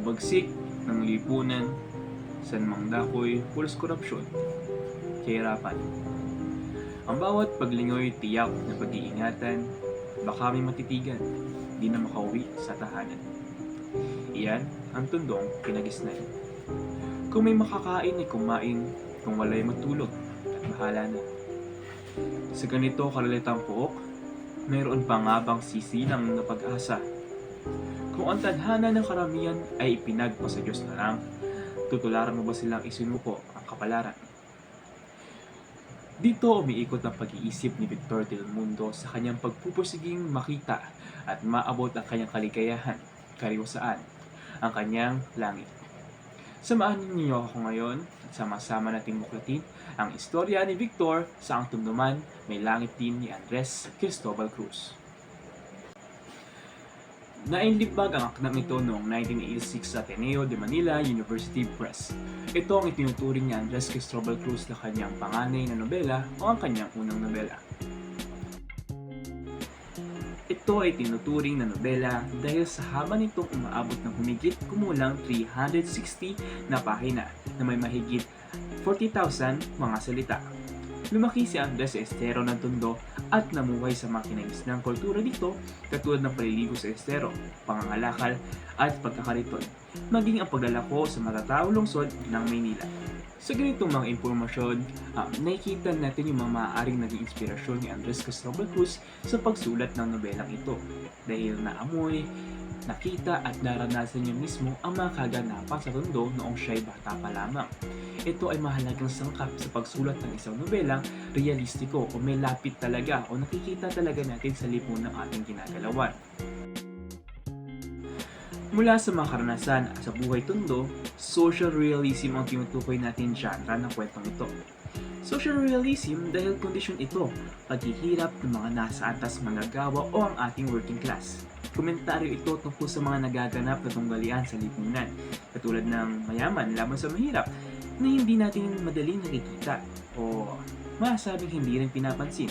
Bagsik ng lipunan, sanmang dakoy, pulos korupsyon, kahirapan. Ang bawat paglingoy tiyak na pag-iingatan, baka may matitigan, di na makauwi sa tahanan. Iyan ang tundong pinagisnan. Kung may makakain ay kumain, kung wala'y matulog, at bahala na. Sa ganito kalalitang pook, mayroon pa nga bang sisilang na pag-asa? Kung ang tadhana ng karamihan ay ipinagpa sa Diyos na lang, tutularan mo ba silang isinuko ang kapalaran? Dito umiikot ang pag-iisip ni Victor Del Mundo sa kanyang pagpupursiging makita at maabot ang kanyang kaligayahan, kariwasaan, ang kanyang langit. Samahan niyo ako ngayon at sama-sama nating muklatin ang istorya ni Victor sa Ang Tunduman May Langit Din ni Andres Cristobal Cruz. Nainlibag ang akdang ito noong 1986 sa Ateneo de Manila University Press. Ito ang itinuturing ni Andres Cristobal Cruz na kanyang panganay na nobela o ang kanyang unang nobela. Ito ay tinuturing na nobela dahil sa haba nitong umaabot ng humigit kumulang 360 na pahina na may mahigit 40,000 mga salita. Lumaki si Andres sa estero ng Tondo at namuhay sa mga kinagisnang kultura dito katulad ng paliligo sa estero, pangangalakal at pagkakariton, maging ang paglalako sa matataong lungsod ng Maynila. Sa ganitong mga impormasyon, nakikita natin yung mga maaaring naging inspirasyon ni Andres Cristobal Cruz sa pagsulat ng nobelang ito dahil naamoy, nakita at naranasan niya mismo ang mga kaganapan sa Tondo noong siya'y bata pa lamang. Ito ay mahalagang sangkap sa pagsulat ng isang nobelang realistiko o may lapit talaga o nakikita talaga natin sa lipunan ng ating ginagalawan. Mula sa mga karanasan at sa buhay Tondo, social realism ang tinutukoy natin genre ng kwentong ito. Social realism dahil kondisyon ito, paghihirap ng mga nasa atas manggagawa o ang ating working class. Komentaryo ito tungkol sa mga nagaganap na tunggalian sa lipunan, katulad ng mayaman laban sa mahirap, na hindi natin madaling nakikita o masasabing hindi rin pinapansin.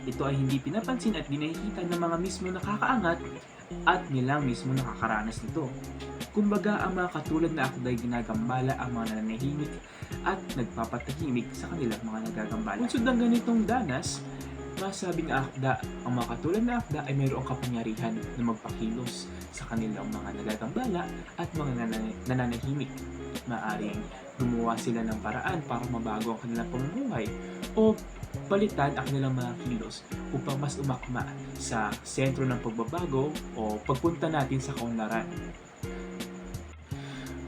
Ito ay hindi pinapansin at di nakikita ng mga mismo nakakaangat at nilang mismo nakakaranas nito. Kumbaga, ang mga katulad na akda ay ginagambala ang mga nananahimik at nagpapatahimik sa kanilang mga nagagambala. Kung ng ganitong danas, masasabing akda, ang mga katulad na akda ay mayroong kapangyarihan na magpakilos sa kanilang mga nagagambala at mga nananahimik. Maaring gumawa sila ng paraan para mabago ang kanilang pamumuhay o palitan ang kanilang mga kilos upang mas umakma sa sentro ng pagbabago o pagpunta natin sa kaunlaran.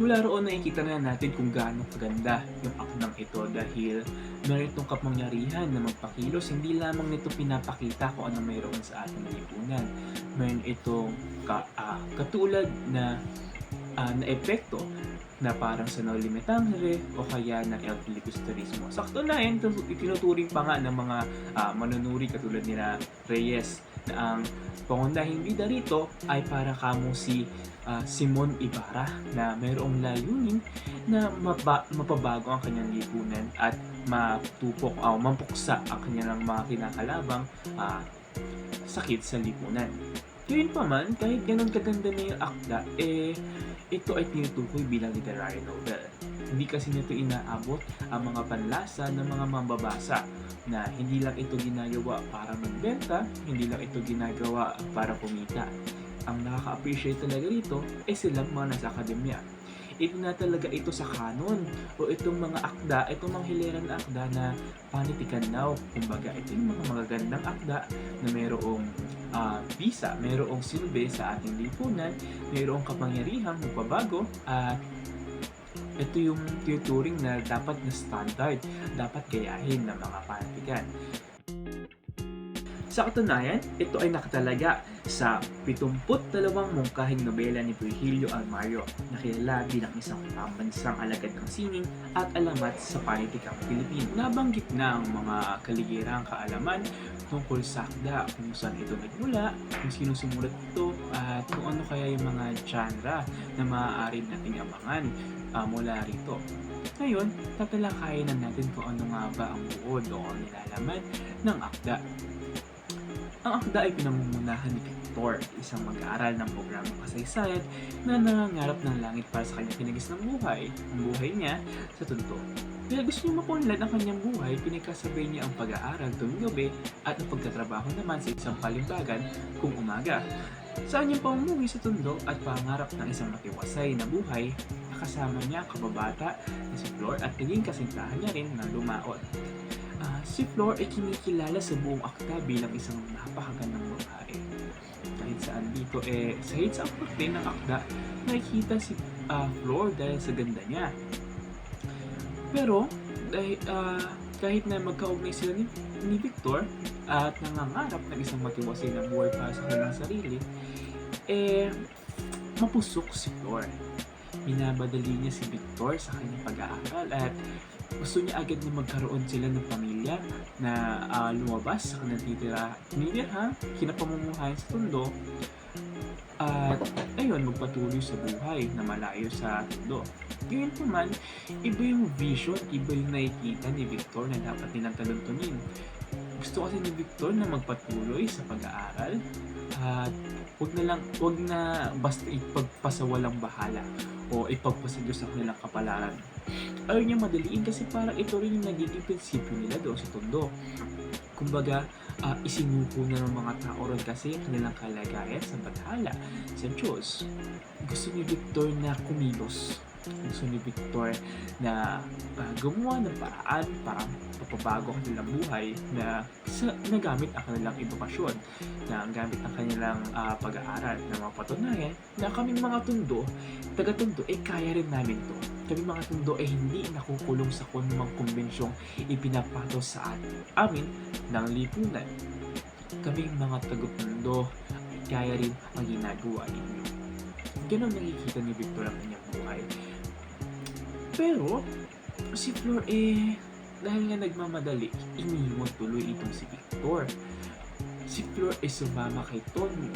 Mula roon nakikita na natin kung gaano kaganda yung akdang ito dahil meron itong kapangyarihan na magpakilos. Hindi lamang nito pinapakita kung ano mayroon sa ating lipunan. Meron itong katulad na epekto na parang sa Naulimetangere o kaya ng El Filibusterismo. Sakto na yan, itinuturing pa nga ng mga manunuri katulad nila Reyes na ang pangunahing bida rito ay para kamo si Simon Ibarra na mayroong layunin na mapabago ang kanyang lipunan at matupok o mampuksa ang kanyang mga kinakalabang sakit sa lipunan. Yun pa man, kahit ganun kaganda na yung akda, ito ay tinutukoy bilang literary novel. Hindi kasi nito inaabot ang mga panlasa ng mga mambabasa na hindi lang ito ginagawa para magbenta, hindi lang ito ginagawa para kumita. Ang nakaka-appreciate talaga rito ay silang mga nasa akademya. Ito na talaga ito sa kanon o itong mga akda, itong mga hileran na akda na panitikan now. Kumbaga, ito yung mga magagandang akda na mayroong bisa, mayroong silbi sa ating lipunan, mayroong kapangyarihang magpabago at ito yung tinuturing na dapat na standard, dapat gayahin ng mga panitikan. Sa katunayan, ito ay nakatalaga sa 72 mungkahing nobela ni Virgilio Almario na kilala bilang isang pambansang alagad ng sining at alamat sa panitikang Pilipino. Nabanggit na ang mga kaligirang kaalaman tungkol sa akda, kung saan ito nagmula, kung sino sumulat ito, at kung ano kaya yung mga genre na maaari nating abangan mula rito. Ngayon, tatalakayin na natin kung ano nga ba ang buod o ang nilalaman ng akda. Ang akda ay pinamumunahan ni Victor, isang mag-aaral ng programang kasaysayan na nangangarap ng langit para sa kanyang tinagis ng buhay. Ang buhay niya sa tunto. Kaya gusto niya mapunlad ang kanyang buhay, pinagkasabay niya ang pag-aaral tuwing gabi at ang pagtatrabaho naman sa isang palimbagan kung umaga. Sa kanyang pamumuhay sa tundo at pangarap ng isang matiwasay na buhay, nakasama niya ang kababata na si Flor at naging kasintahan niya rin na lumaot. Si Flor ay kinikilala sa buong akta bilang isang napakagandang babae. Kahit saan dito sa akta din ng akda, nakikita si Flor dahil sa ganda niya. Pero kahit na magkaugnay sila ni Victor at nangangarap ng isang matiwasay na buhay para sa kanilang sarili, mapusok si Flor. Minabadali niya si Victor sa kanyang pag-aaral at gusto niya agad na magkaroon sila ng pamilya na lumabas sa kanilang kinapamumuhayan sa tundo at ayun, magpatuloy sa buhay na malayo sa tundo. Ngayon naman, iba yung vision, iba yung nakikita ni Victor na dapat nilang taluntunin. Gusto kasi ni Victor na magpatuloy sa pag-aaral at wag na basta ipagpasawalang bahala o ipagpasadyo sa kanilang kapalaran. Ayaw niya madaliin kasi parang ito rin yung nagiging prinsipyo nila doon sa tondo. Kumbaga, isinuko na ng mga tao ron kasi kanilang kalagayan sa bathala sa Diyos. Gusto ni Victor na kumilos. Gusto ni Victor na gumawa ng paraan para mapabago ang kanilang buhay na gamit ang kanilang edukasyon, na gamit ang kanilang pag-aaral, na mapatunayan na kaming mga taga-tundo, kaya rin namin to. Kami mga tundo hindi nakukulong sa kunumang kumbensyong ipinapatos sa amin ng lipunan. Kaming mga taga-tundo kaya rin ang ginagawa ninyo. Ganon nakikita ni Victor ang kanyang buhay. Pero, si Flor dahil nga nagmamadali, iniwan tuloy itong si Victor. Si Flor sumama kay Tonyo.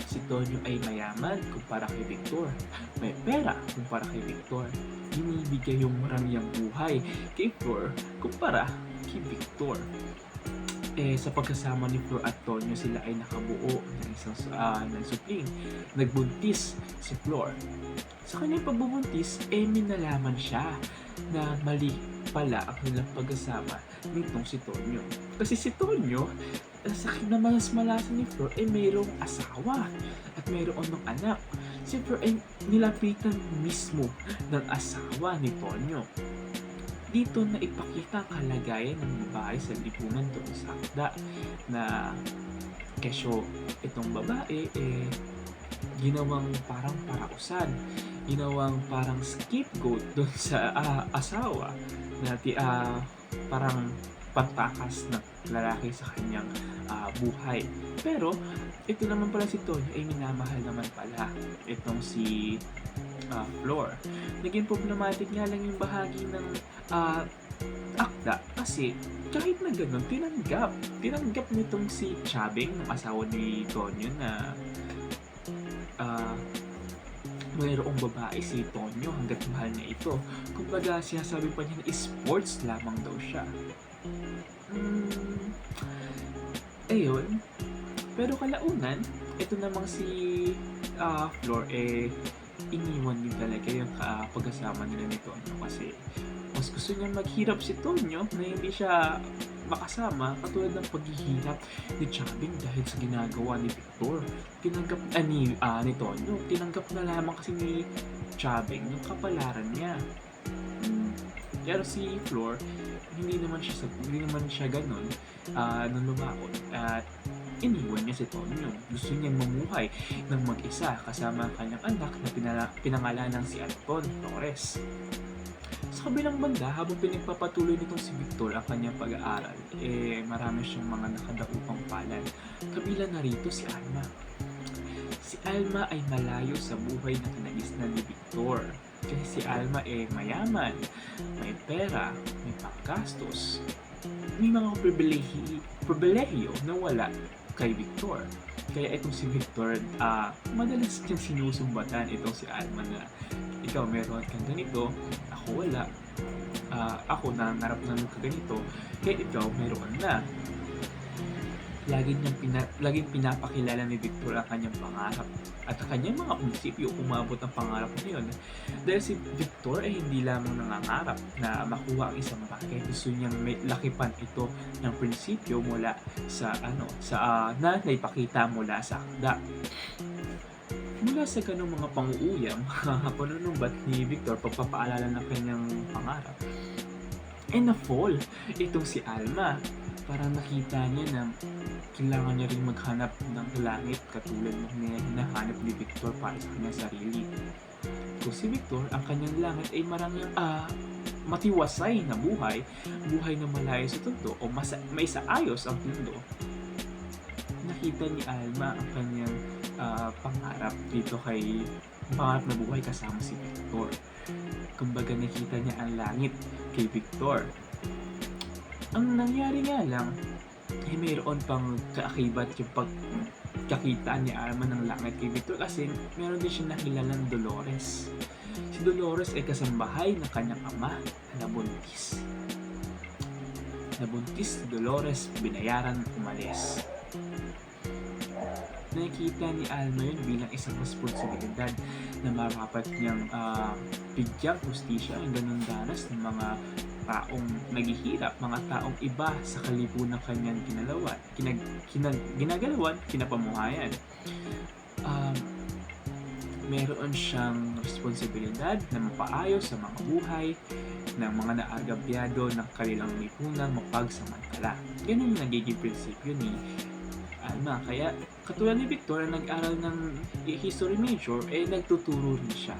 Si Tonyo ay mayaman kumpara kay Victor. May pera kumpara kay Victor. Binibigay yung maraming buhay kay Flor kumpara kay Victor. Sa pagkasama ni Flor at Tonyo, sila ay nakabuo ng isang supling. Nagbuntis si Flor. Sa kanyang pagbubuntis, minalaman siya na mali pala ang kanilang pagkasama nitong si Tonyo. Kasi si Tonyo, sa kinamalas-malasan ni Flor, mayroong asawa at mayroon ng anak. Si Flor ay nilapitan mismo ng asawa ni Tonyo. Dito na ipakita ang kalagayan ng babae sa lipunan doon sa akda na kesyo itong babae ginawang parang parausan, ginawang parang scapegoat doon sa asawa na parang pantakas ng lalaki sa kanyang buhay. Pero ito naman pala si Tonyo ay minamahal naman pala itong si Flor. Naging problematic nga lang yung bahagi ng akda kasi kahit na gano'n, tinanggap nitong si Chabeng, ng asawa ni Tonyo, na mayroong babae si Tonyo hanggat mahal niya ito. Kumbaga, sinasabi pa niya na sports lamang daw siya. Ayun. Pero kalaunan, ito namang si Flor iniwan din talaga yung pagkasama nila ni Tonyo kasi mas gusto niya maghirap si Tonyo na hindi siya makasama, katulad ng paghihirap ni Chabeng dahil sa ginagawa ni Victor. Tinanggap ni Tonyo, tinanggap na lamang kasi ni Chabeng yung kapalaran niya. Pero si Flor, hindi naman siya ganun nung lumakot at iniwan niya si Tonyo. Gusto niya mamuhay ng mag-isa kasama ang kanyang anak na pinangalanang si Anton Torres. Sa kabilang banda, habang pinagpapatuloy nitong si Victor ang kanyang pag-aaral, marami siyang mga nakadaupang palad. Kabila na rito si Alma. Si Alma ay malayo sa buhay na kinagisnan ni Victor. Kasi si Alma mayaman, may pera, may panggastos, may mga pribilehiyo na wala kay Victor. Kaya itong si Victor, madalas niyang sinusumbatan itong si Alma na ikaw meron kang ganito, ako wala. Ako nangangarap ng kaganito, kaya ikaw meron na. laging pinapakilala ni Victor ang kanyang pangarap at ang kanyang mga prinsipyo umabot ang pangarap na yun. Dahil si Victor ay hindi lamang nangangarap na makuha ang isang bagay, gusto niyang may lakipan ito ng prinsipyo mula sa na naipakita mula sa akda. Mula sa ganung mga pang-uuyam, panunumbat ni Victor pagpapaalala ng kanyang pangarap, na-fall itong si Alma. Parang nakita niya na kailangan niya rin maghanap ng langit katulad ng hinahanap ni Victor para sa kanyang sarili. Kung si Victor, ang kanyang langit ay maraming matiwasay na buhay na malayo sa mundo o may saayos ang mundo. Nakita ni Alma ang kanyang pangarap dito pangarap na buhay kasama si Victor. Kumbaga nakita niya ang langit kay Victor. Ang nangyari nga lang, mayroon pang kaakibat yung pagkakita ni Alma ng langit kay Victor kasi meron din siya nakilalang Dolores. Si Dolores ay kasambahay ng kanyang ama na nabuntis. Nabuntis si Dolores, binayaran umalis. Nakikita ni Alma yun bilang isang responsibilidad na marapat niyang bigyang hustisya ang ganun danas ng mga taong naghihirap, mga taong iba sa kalipunan kanyang ginagalawan, kinapamuhayan. Meron siyang responsibilidad na mapaayos sa mga buhay ng mga naagabyado ng kanilang lipunan mapagsamantala. Ganun yung nagiging prinsipyo ni Alma. Kaya katulad ni Victor na nag-aral ng history major, nagtuturo rin siya.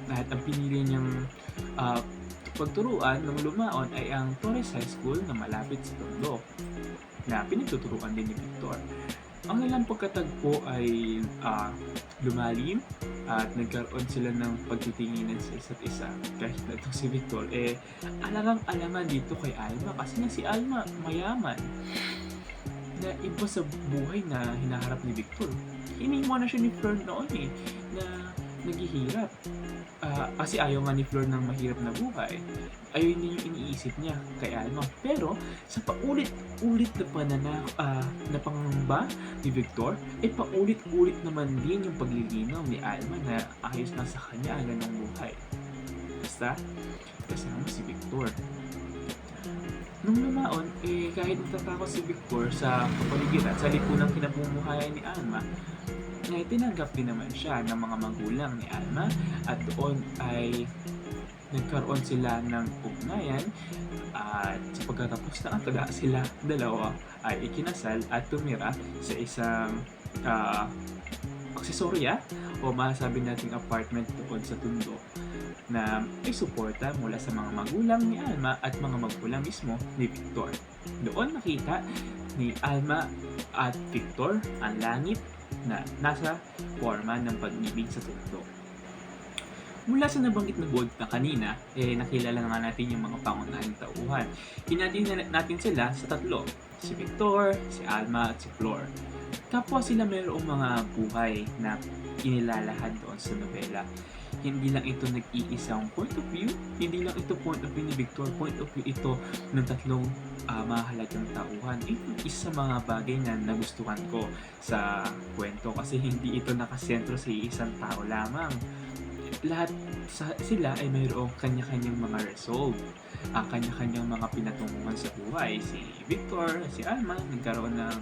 At ang pinili niyang pagturuan nung lumaon ay ang Torres High School na malapit sa Tondo, na pinagtuturuan din ni Victor. Ang ilang pagkatagpo ay lumalim at nagkaroon sila ng pagtitinginan sa isa't isa. Kahit na itong si Victor, alangang-alangan dito kay Alma kasi na si Alma mayaman. Na iba sa buhay na hinaharap ni Victor. Iniwan na siya ni Flor noon na naghihirap. Kasi ayaw nga ni Flor ng mahirap na buhay. Ayun din yung iniisip niya kay Alma. Pero sa paulit-ulit na pangamba ni Victor, paulit-ulit naman din yung paglilinaw ni Alma na ayos na sa kanya ang ganang buhay. Basta kasama si Victor. Nung lumaon, kahit natatakot si Victor sa kapaligiran, sa lipunang kinamumuhayan ni Alma, tinanggap din naman siya ng mga magulang ni Alma at doon ay nagkaroon sila ng ugnayan at sa pagkatapos ng ataga sila dalawa ay ikinasal at tumira sa isang aksesorya o masasabi nating apartment doon sa Tondo na may suporta mula sa mga magulang ni Alma at mga magulang mismo ni Victor. Doon nakita ni Alma at Victor ang langit na nasa forma ng pag-ibig sa Tondo. Mula sa nabanggit na board na kanina, nakilala na nga natin yung mga pangunahing tauhan. Hinati natin sila sa tatlo, si Victor, si Alma at si Flor. Kapwa sila mayroong mga buhay na inilalahad doon sa nobela. Hindi lang ito nag-iisang point of view, hindi lang ito point of view ni Victor, point of view ito ng tatlong mahalagang tauhan. Isa sa mga bagay na nagustuhan ko sa kwento kasi hindi ito nakasentro sa isang tao lamang. Lahat sila ay mayroong kanya-kanyang mga resolve, kanya-kanyang mga pinatunguhan sa buhay. Si Victor, si Alma, nagkaroon ng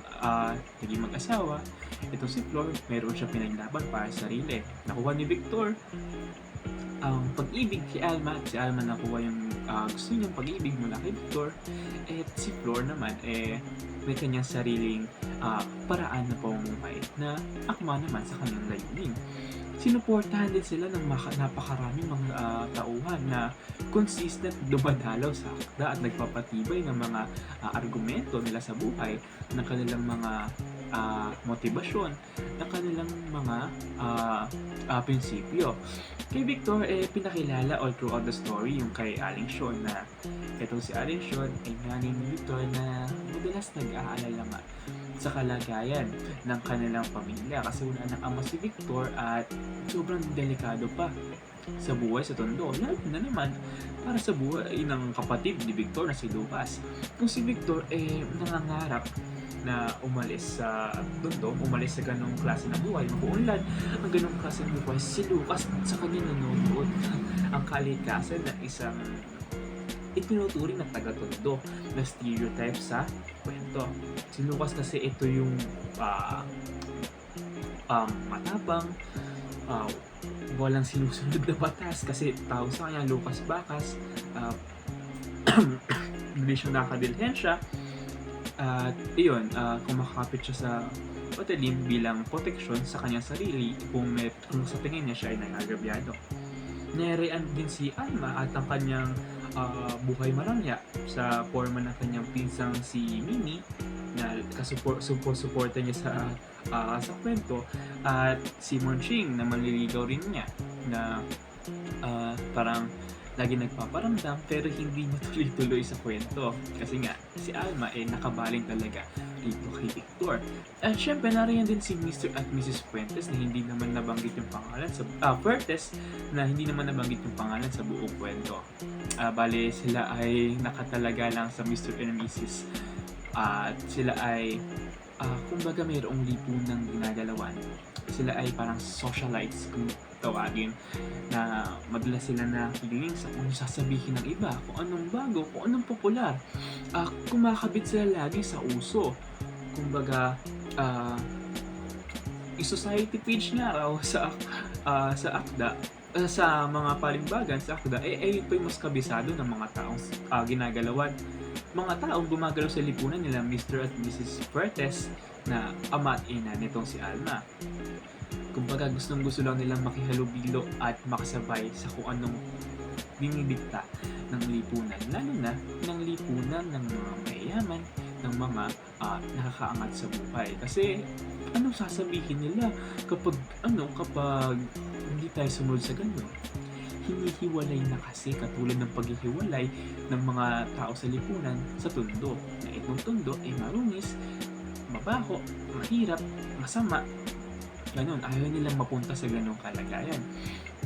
naging mag-asawa. Ito si Flor, mayroon siya pinaglaban para sa sarili. Nakuha ni Victor ang pag-ibig kay Alma, at si Alma nakuha yung gusto niyang pag-ibig mula kay Victor. At si Flor naman, may kanyang sariling paraan na pamumuhay na akma naman sa kanyang layunin. Sinuportahan din sila ng napakaraming mga tauhan na consistent dumadalaw sa akda at nagpapatibay ng mga argumento nila sa buhay, ng kanilang mga motibasyon, ng kanilang mga prinsipyo. Kay Victor, pinakilala all throughout the story yung kay Aling Sean na itong si Aling Sean ay nanay ni Victor na madalas nag-aalala nga sa kalagayan ng kanilang pamilya kasi wala ng ama si Victor at sobrang delikado pa sa buhay sa Tondo. Lalo na naman para sa buhay ng kapatid ni Victor na si Lucas. Kung si Victor nangangarap na umalis sa mundo, umalis sa ganong klase ng buhay, makuunlad ang ganong klase ng buhay. Si Lucas sa kanya nanonood ang kalikasan ng isang itinuturing na taga-tondo na stereotype sa kwento. Si Lucas kasi ito yung matapang, ah, walang sinusunod na batas kasi tao sa kanya, Lucas Bacas, hindi siya nakadilhensya at iyon, kumakapit siya sa patalim bilang proteksyon sa kanyang sarili kung sa tingin niya siya ay nangagrabyado. Narean din si Alma at ang kanyang buhay maramya sa forma ng kanyang pinsang si Mimi na suporta niya sa kwento at si Monching na manliligaw rin niya na parang lagi nagpaparamdam pero hindi matuloy-tuloy sa kwento kasi nga si Alma nakabaling talaga dito kay Victor. At syempre nariyan din si Mr. at Mrs. Fuentes na hindi naman nabanggit yung pangalan sa Fuertes na hindi naman nabanggit yung pangalan sa buong kwento. Bale sila ay nakatalaga lang sa Mr. and Mrs. At sila ay kumbaga mayroong lipunang ginagalawan. Sila ay parang socialites kung tawagin na madalas sila na feeling sa kung sasabihin ng iba, kung anong bago, kung anong popular. Kumakabit sila lagi sa uso. Kumbaga, i-society page nga raw sa akda, sa mga palimbagan sa akda, ito yung mas kabisado ng mga taong ginagalawan. Mga taong gumagalaw sa lipunan nila Mr. at Mrs. Fuertes na ama at ina nitong si Alma. Kumbaga gustong-gusto lang nilang makihalubilo at makasabay sa kung anong dinidikta ng lipunan, lalo na ng lipunan ng mga mayayaman, ng mga nakakaangat sa buhay. Kasi anong sasabihin nila kapag hindi tayo sumunod sa ganun? Hinihiwalay na kasi katulad ng paghihiwalay ng mga tao sa lipunan sa tundo. Na itong tundo ay marungis, mabaho, mahirap, masama. Ganun, ayaw nilang mapunta sa ganung kalagayan.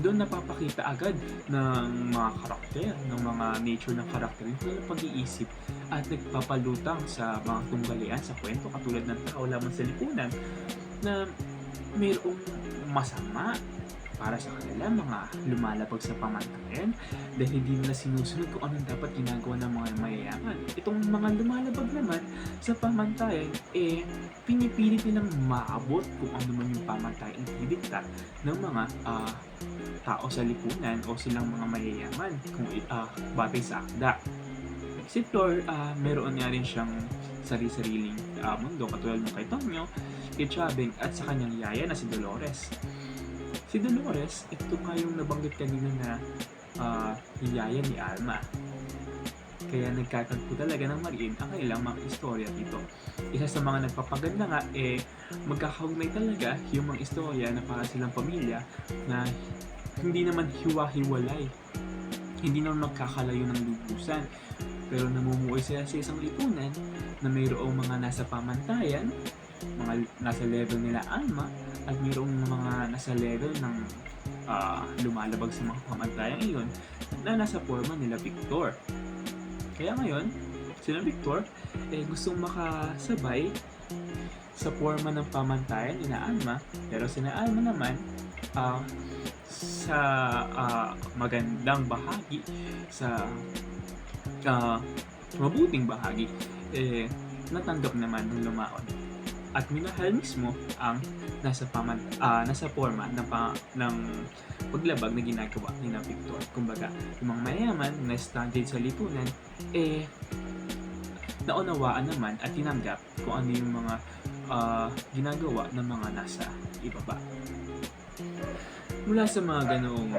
Doon napapakita agad ng mga karakter, ng mga nature ng karakter, yung pag-iisip at nagpapalutang sa mga tunggalian sa kwento katulad ng tao lamang sa lipunan na mayroong masama para sa kanila, mga lumalabag sa pamantayan dahil hindi nila sinusunod kung anong dapat ginagawa ng mga mayayaman. Itong mga lumalabag naman sa pamantayan, pinipilit nilang maabot kung ano man yung pamantayan ididikta ng mga tao sa lipunan o silang mga mayayaman kung batay sa akda. Si Flor, meron nga rin siyang sarili-sariling mundo katulad ng kay Tonyo, kay Chabeng at sa kanyang yaya na si Dolores. Si Dolores, ito nga yung nabanggit kanina na yaya ni Alma. Kaya nagkatagpo talaga ng mariin ang kanilang mga istorya dito. Isa sa mga nagpapaganda nga, magkakaugnay talaga yung mga istorya na para silang pamilya na hindi naman hiwa-hiwalay. Hindi naman magkakalayo ng lubusan. Pero namumuhay sila sa isang lipunan na mayroong mga nasa pamantayan, mga nasa level nila Alma, at mayroong mga nasa level ng lumalabag sa mga pamantayan iyon na nasa forma nila Victor. Kaya ngayon, sila Victor gustong makasabay sa forma ng pamantayan nila Alma, pero sila Alma naman sa magandang bahagi, sa mabuting bahagi, natanggap naman ng lumaon. At minahal mismo ang nasa forma ng paglabag na ginagawa ni na Victor. Kumbaga, yung mga mayaman na standard sa lipunan, naunawaan naman at tinanggap kung ano yung mga ginagawa ng mga nasa ibaba. Mula sa mga ganoong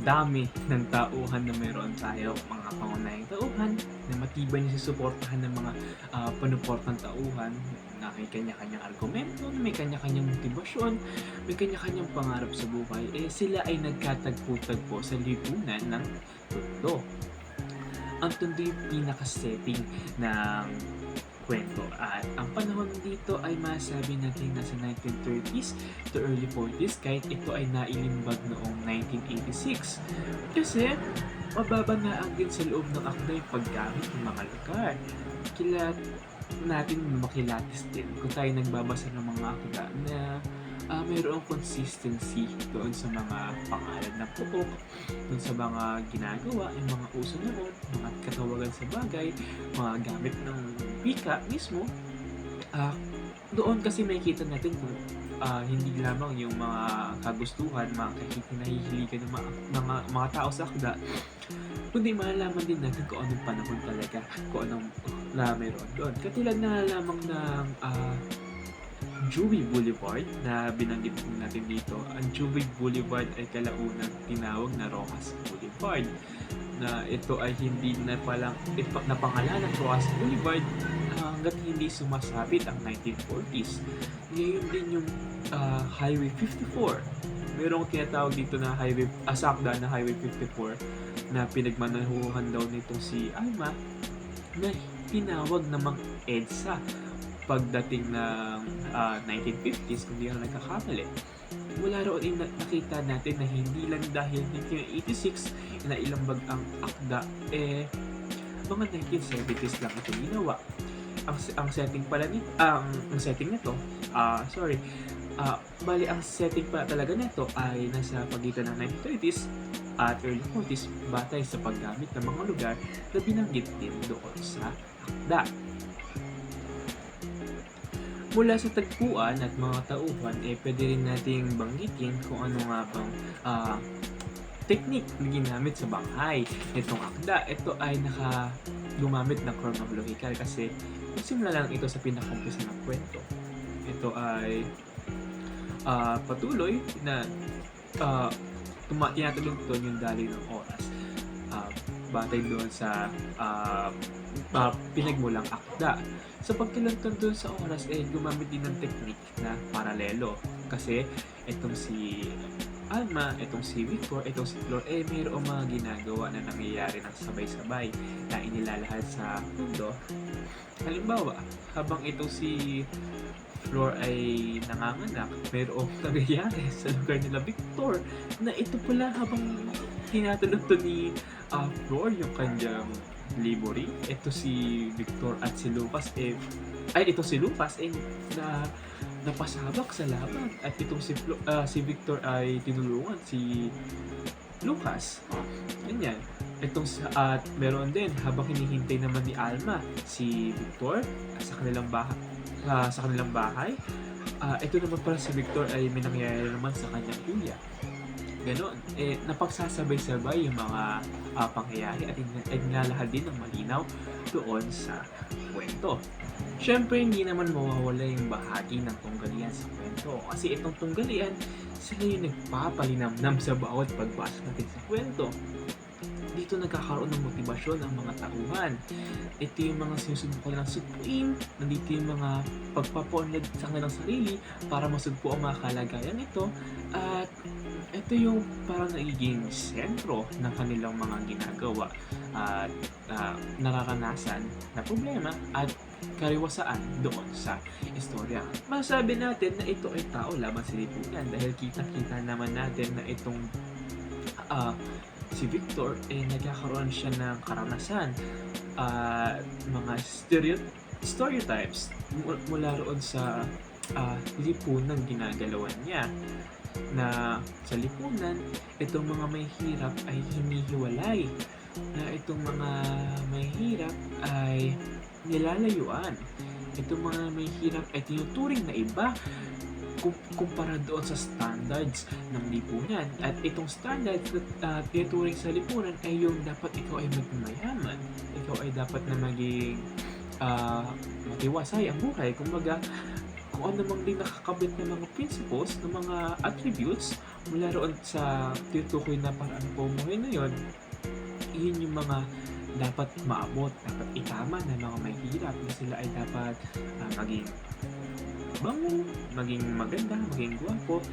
dami ng tauhan na meron tayo, mga pangunahing tauhan na matibay na susuportahan ng mga panuportang tauhan na may kanya-kanyang argumento, may kanya-kanyang motibasyon, may kanya-kanyang pangarap sa buhay, sila ay nagkatagpo-tagpo sa lipunan ng tundo. Ang tundo yung pinaka-setting ng kwento at ang panahon dito ay masabi natin nasa 1930s to early 40s kahit ito ay nailimbag noong 1986 kasi mababangaan din sa loob ng akda yung paggamit ng mga lugar. natin makilatis din kung tayo nagbabasa ng mga akda na mayroong consistency doon sa mga pangalan ng putok, doon sa mga ginagawa, yung mga uso noon, mga katawagan sa bagay, mga gamit ng wika mismo. Ah, Doon kasi makikita natin kung hindi lamang yung mga kagustuhan, mga kahinahihiligan ng mga tao sa akda, kundi malalaman din natin kung anong panahon talaga, kung anong na meron doon. Katulad na lamang ng Dewey Boulevard na binanggit din natin dito. Ang Dewey Boulevard ay kalaunang tinawag na Rojas Boulevard, na ito ay hindi na palang napangalan ng Rojas Boulevard hanggat hindi sumasapit ang 1940s. Ngayon din yung Highway 54. Merong tinatawag dito na sakda na Highway 54 na pinagmanahuhan daw nitong si Alma na tinawag namang EDSA pagdating ng 1950s, kung di ako nagkakamali. Mula roon ay nakita natin na hindi lang dahil 1986 na ilambag ang akda, mga 1970s lang ito ginawa. Ang setting pala ang setting nito, bali ang setting pala talaga nito ay nasa pagitan ng 1930s at early 40s batay sa paggamit ng mga lugar na binanggit din doon sa akda. Mula sa tagpuan at mga tauhan, pwede rin nating banggitin kung ano nga bang technique na ginamit sa banghay nitong akda. Ito ay gumamit ng chronological kasi simula lang ito sa pinaka-umpisa ng kwento. Ito ay patuloy na tinatulog-tun yung daloy ng oras. Batay doon sa pinagmulang akda. Sa pagkiluntun doon sa oras, gumamit din ng technique na paralelo. Kasi itong si Alma, itong si Victor, itong si Flor, mayroong mga ginagawa na nangyayari ng sabay-sabay na inilalahad sa mundo. Halimbawa, habang itong si Flor ay nanganganak, mayroong nangyayari sa lugar nila Victor na ito pala habang tinatulog to ni Flor yung kanyang delivery. Ito si Victor at si Lucas ito si Lucas na napasabak sa laban at itong si Victor ay tinulungan si Lucas. Ganyan. At meron din habang hinihintay naman ni Alma si Victor sa kanilang bahay. Ito naman pala si Victor ay may nangyayari naman sa kanyang kuya. Ganon. Napagsasabay-sabay yung mga pangyayari at nilalahad din ng malinaw doon sa kwento. Siyempre, hindi naman mawawala yung bahagi ng tunggalian sa kwento. Kasi itong tunggalian, sila yung nagpapalinamnam sa bawat pagbasa natin sa kwento. Dito nagkakaroon ng motibasyon ang mga tauhan. Ito yung mga sinusubukan nilang sugpuin. Nandito yung mga pagpapaunlad sa kanilang sarili para masugpo ang mga kalagayan ito. At ito yung parang nagiging sentro ng kanilang mga ginagawa at nararanasan na problema at kariwasaan doon sa istorya. Masabi natin na ito ay tao laban sa lipunan dahil kita-kita naman natin na itong si Victor nagkakaroon siya ng karanasan at mga stereotypes mula roon sa lipunan ginagalawan niya, na sa lipunan itong mga may hirap ay hinihiwalay, na itong mga may hirap ay nilalayuan, itong mga may hirap ay tinuturing na iba kumpara doon sa standards ng lipunan. At itong standards na tinuturing sa lipunan ay yung dapat ikaw ay maging mayaman, ikaw ay dapat na maging matiwasay ang buhay. Kumbaga, kung ano mang din nakakabit ng mga principles, ng mga attributes mula roon sa tinutukoy na paraan ng pamumuhay na yun yung mga dapat maabot, dapat itama ng mga may hirap, na sila ay dapat maging bango, maging maganda, maging gwapo,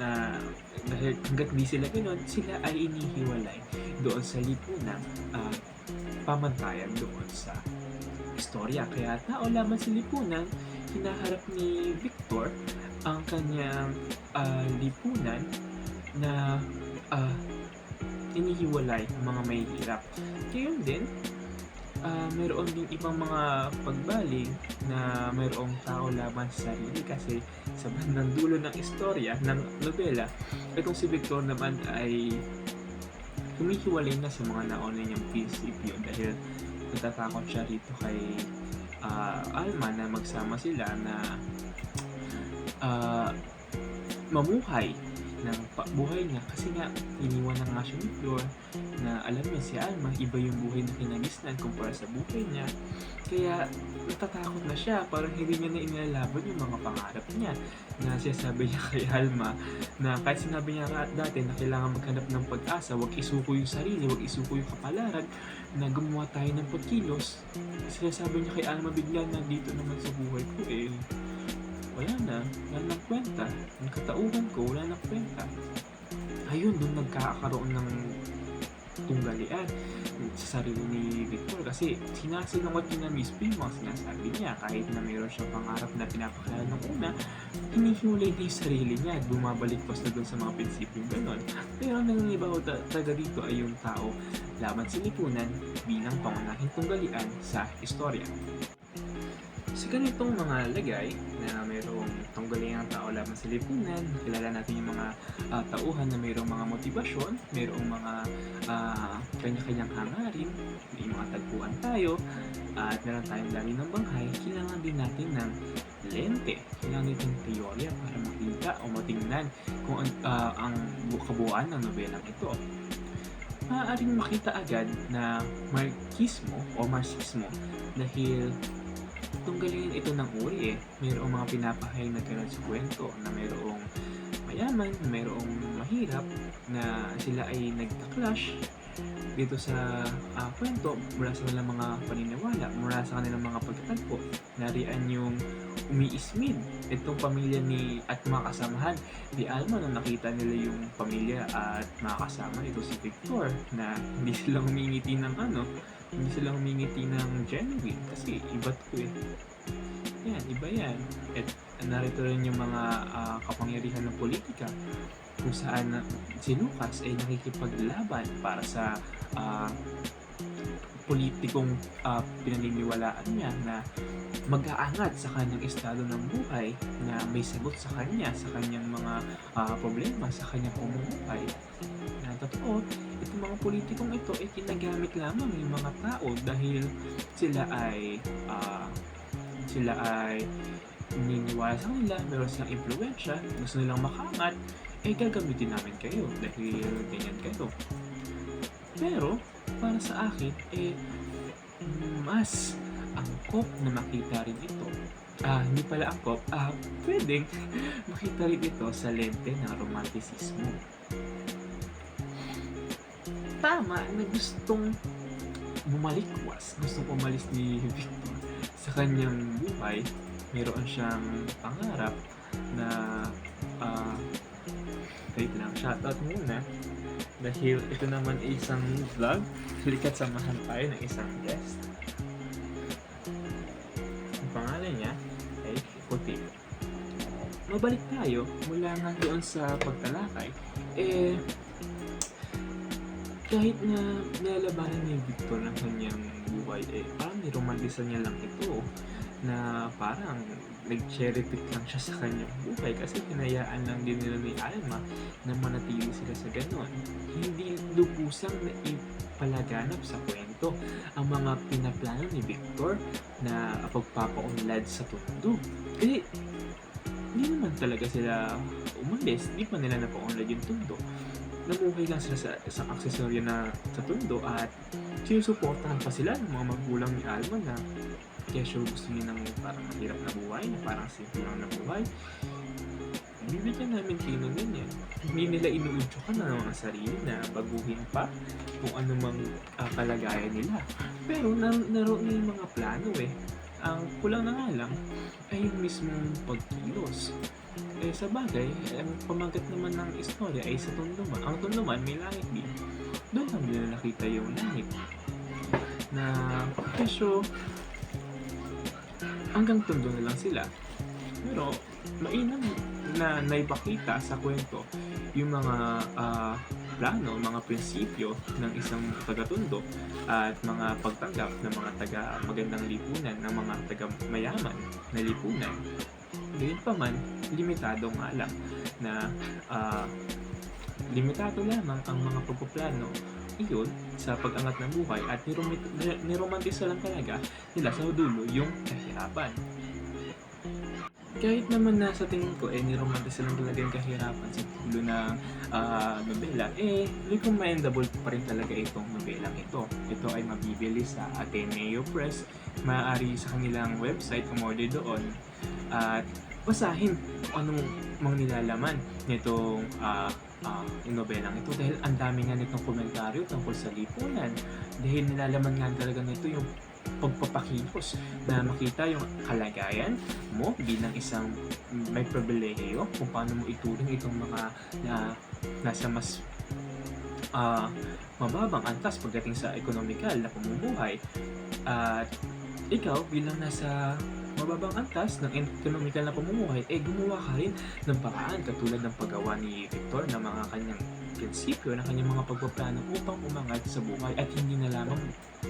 na dahil hanggat di sila ganoon, sila ay inihiwalay doon sa lipunang pamantayan doon sa istorya. Kaya tao lamang sa lipunan, hinaharap ni Victor ang kanyang lipunan na inihiwalay ng mga may hirap. Ngayon din, mayroon ding ibang mga pagbaling na mayroong tao laban sa sarili kasi sa bandang dulo ng istorya ng nobela, itong si Victor naman ay humihiwalay na sa mga nauna niyang prinsipyo dahil natatakot siya rito kay Alma na magsama sila na ah, mamuhay ng buhay niya kasi nga iniwan na nga siya ni Flor na alam niya si Alma iba yung buhay na kinagisnan kumpara sa buhay niya, kaya natatakot na siya, parang hindi niya na inilalaban yung mga pangarap niya na sinasabi niya kay Alma na kahit sinabi niya dati na kailangan maghanap ng pag-asa, wag isuko yung sarili, wag isuko yung kapalaran, na gumawa tayo ng pagkilos. Sinasabi niya kay Alma bigla na dito naman sa buhay ko wala nang kwenta. Yung katauhan ko, wala nang kwenta. Ayun, doon nagkakaroon ng tunggalian sa sarili ni Victor kasi sinasinungat niya na mismo yung mga sinasabi niya kahit na mayroon siyang pangarap na pinapakilala ng una, hinihiwalay niya yung sarili niya at bumabalik basta doon sa mga prinsipyo gano'n. Pero ang nangingibaw taga dito ay yung tao laban sa lipunan bilang pangunahing tunggalian sa istorya. Sa ganitong mga lagay na mayroong tunggaling ang tao laban sa lipunan, kilala natin yung mga tauhan na mayroong mga motibasyon, mayroong mga kanya-kanyang hangarin, may mga tagpuan tayo, at meron tayong dali ng banghay, kailangan din natin ng lente, kailangan natin ng teorya para makita o matingnan kung ang kabuuan ng nobelang ito. Maaaring makita agad na Marxismo o Marxismo dahil tunggalin ito ng uri mayroong mga pinapahayag na gano'n sa kwento na mayroong mayaman, mayroong mahirap na sila ay nagka-clash dito sa kwento mula sa kanilang mga paniniwala, mula sa kanilang mga pagtatagpo. Nariyan yung umiismid itong pamilya ni at mga kasamahan ni Alma nung nakita nila yung pamilya at mga kasama ito si Victor na hindi sila humingiti ng genuine kasi iba to yan, iba yan. At narito rin yung mga kapangyarihan ng politika kung saan si Lucas ay nakikipaglaban para sa politikong pinaniniwalaan niya na mag-aangat sa kanyang estado ng buhay na may sagot sa kanya, sa kanyang mga problema, sa kanyang pamumuhay. Na totoo, itong mga politikong ito ay ginagamit lamang ng mga tao dahil sila ay naniniwala sa kanila, meron silang impluwensya, gusto nilang makaangat, gagamitin namin kayo dahil ganyan kayo. Pero, para sa akin, mas angkop na makita rin ito. Hindi pala angkop, pwedeng makita rin ito sa lente ng romanticismo. Tama na gustong bumalikwas, gustong umalis ni Victor sa kanyang buhay. Meron siyang pangarap na wait lang, shoutout muna dahil ito naman ay isang vlog. Halika't samahan tayo ng isang guest. Ang pangalan niya ay Puti. Mabalik tayo mula nga doon sa pagtalakay. Kahit na nilalabanan ni Victor ng kanyang buhay, parang niromantisan niya lang ito na parang nag-cherry pick lang siya sa kanyang buhay kasi hinayaan lang din nila ni Alma na manatili sila sa ganon. Hindi lubusang na ipalaganap sa kwento ang mga pinaplano ni Victor na pagpapaunlad sa tundo. Hindi naman talaga sila umalis, hindi pa nila napaunlad yung tundo. Namuhay lang sila sa isang aksesorya na sa tundo at sinusuportahan pa sila ng mga magulang ni Alma na kesyo gusto niya ng parang mahirap na buhay, na parang simple lang na buhay. Bibigyan namin kayo ng ganyan. Hindi nila inuudyokan na ng sarili na baguhin pa kung ano mang kalagayan nila. Pero naroon na yung mga plano Ang kulang na nga lang ay yung mismong pagkilos. Sa bagay, ang pamagat naman ng istorya ay sa tunduman. Ang tunduman may langit din. Doon lang nila nakita yung langit. Na kesyo hanggang tundo na lang sila. Pero mainam na naipakita sa kwento yung mga plano, mga prinsipyo ng isang tagatondo at mga pagtanggap ng mga taga magandang lipunan, ng mga taga mayaman na lipunan. Gayunpaman, limitado nga lang na limitado lamang ang mga pagpaplano iyon sa pag-angat ng buhay at niromantisa lang talaga nila sa dulo yung kahirapan. Kahit naman na sa tingin ko niromantisa lang talaga yung kahirapan sa dulo ng nobela, recommendable pa rin talaga itong nobelang ito. Ito ay mabibili sa Ateneo Press, maaari sa kanilang website, umorder doon at basahin kung anong mga nilalaman nitong yung nobelang ito dahil ang dami nga nitong komentaryo tungkol sa lipunan dahil nilalaman nga talaga nito yung pagpapakilos na makita yung kalagayan mo bilang isang may pribilehiyo kung paano mo ituring itong mga na nasa mas mababang antas pagdating sa ekonomikal na pamumuhay at ikaw bilang nasa mababang antas ng ekonomikal na pamumuhay, gumawa ka rin ng paraan katulad ng paggawa ni Victor ng mga kanyang prinsipyo, ng kanyang mga pagpaplano upang umangat sa buhay at hindi na lamang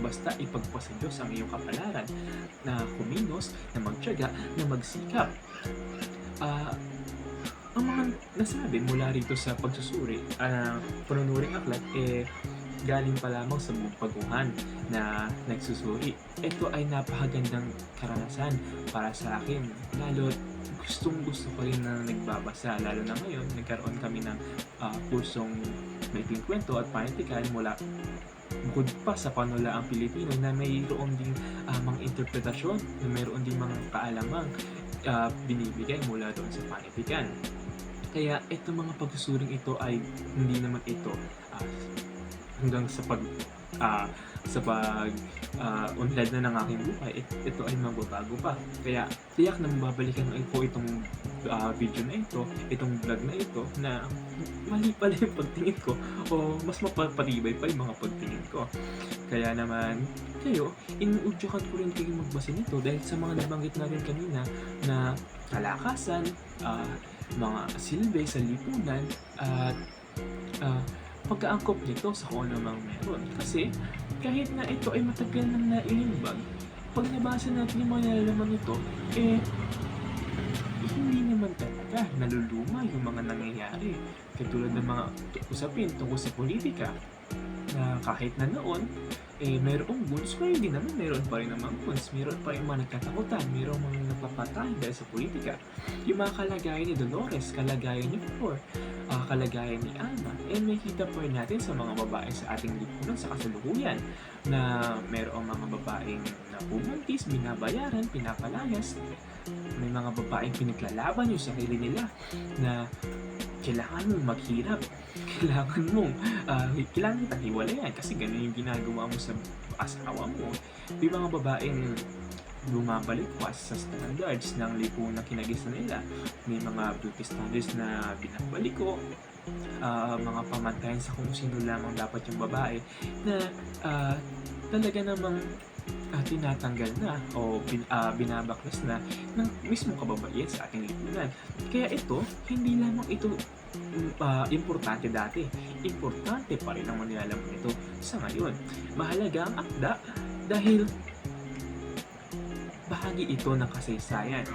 basta ipagpasa Diyos ang iyong kapalaran na kumilos, na magtiyaga, na magsikap. Ang mga nasabi mula rito sa pagsusuri, panunuring aklat, galing pa lamang sa baguhan na nagsusuri. Ito ay napakagandang karanasan para sa akin. Lalo gustong gusto ko rin na nagbabasa. Lalo na ngayon, nagkaroon kami ng kursong Maikling Kwento at Panitikan mula bukod pa sa panulaang Pilipino na mayroon ding mga interpretasyon, na mayroon ding mga kaalamang binibigay mula doon sa panitikan. Kaya itong mga pagsusuring ito ay hindi naman ito hanggang sa unlad na ng aking buhay, ito ay magbabago pa. Kaya tiyak na mababalikan ko itong video na ito, itong vlog na ito, na mali pala yung pagtingin ko o mas mapapatibay pa yung mga pagtingin ko. Kaya naman kayo, inuudyokan ko rin kayo magbasa nito dahil sa mga nabanggit na rin kanina na kalakasan, mga silbi sa lipunan at pagkaangkop nito sa kung ano mang meron. Kasi kahit na ito ay matagal nang nailimbag, pag nabasa natin yung mga nalalaman nito, hindi naman talaga naluluma yung mga nangyayari. Katulad ng mga usapin tungkol sa politika na kahit na noon, mayroong guns, pero hindi naman mayroon pa rin namang guns, mayroon pa rin mga nagkatakutan, mayroong mga napapatay dahil sa politika. Yung mga kalagayan ni Dolores, kalagayan ni Flor, kalagayan ni Alma, may kita po rin natin sa mga babae sa ating lipunan sa kasalukuyan na mayroong mga babaeng napubuntis, binabayaran, pinapalayas, may mga babaeng pinaglalaban yung sarili nila na kailangan mong maghirap, kailangan kitang hiwalayan kasi ganun yung ginagawa mo sa asawa mo. May mga babaeng bumabalikwas sa standards ng lipunan kinagisa nila. May mga beauty standards na binabaliko, mga pamantayan sa kung sino lamang dapat yung babae na talaga namang tinatanggal na o binabaklas na ng mismo kababaihan sa ating lipunan. Kaya ito, hindi lamang ito importante dati. Importante pa rin ang manilalaman ito sa ngayon. Mahalaga ang akda dahil bahagi ito ng kasaysayan.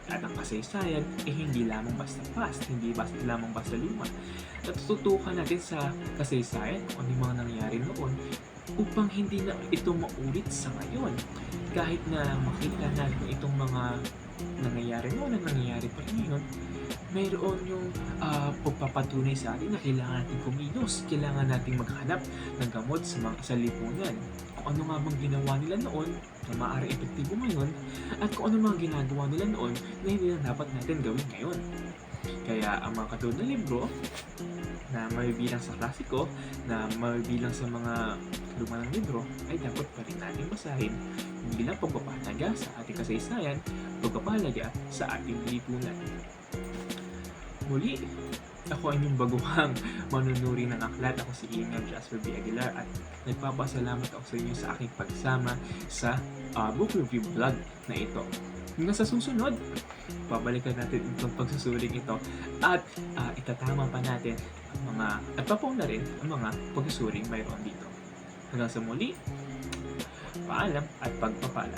At ang kasaysayan hindi lamang basta past, hindi lamang basta luma. Natututukan natin sa kasaysayan kung ano yung mga nangyayari noon upang hindi na ito maulit sa ngayon. Kahit na makita natin itong mga nangyayari noon na nangyayari pa rin ngayon, mayroon yung pagpapatunay sa atin na kailangan natin kumilos, kailangan natin maghanap ng gamot sa lipunan. Kung ano nga bang ginawa nila noon na maaari epektibo ngayon at kung ano mga ginagawa nila noon na hindi na dapat natin gawin ngayon. Kaya ang mga katulad na libro na mabibilang sa klasiko, na mabibilang sa mga lumang libro ay dapat pa rin natin basahin bilang pagpapahalaga sa ating kasaysayan, pagpapahalaga sa ating lipunan. Muli, ako ay inyong baguhang manunuri ng aklat. Ako si Ian Jasper B. Aguilar at nagpapasalamat ako sa inyo sa aking pagsama sa book review vlog na ito. Hanggang sa susunod, babalikan natin itong pagsusuling ito at itatama pa natin ang mga at na rin ang mga pagsusuling mayroon dito. Hanggang sa muli, paalam at pagpapala.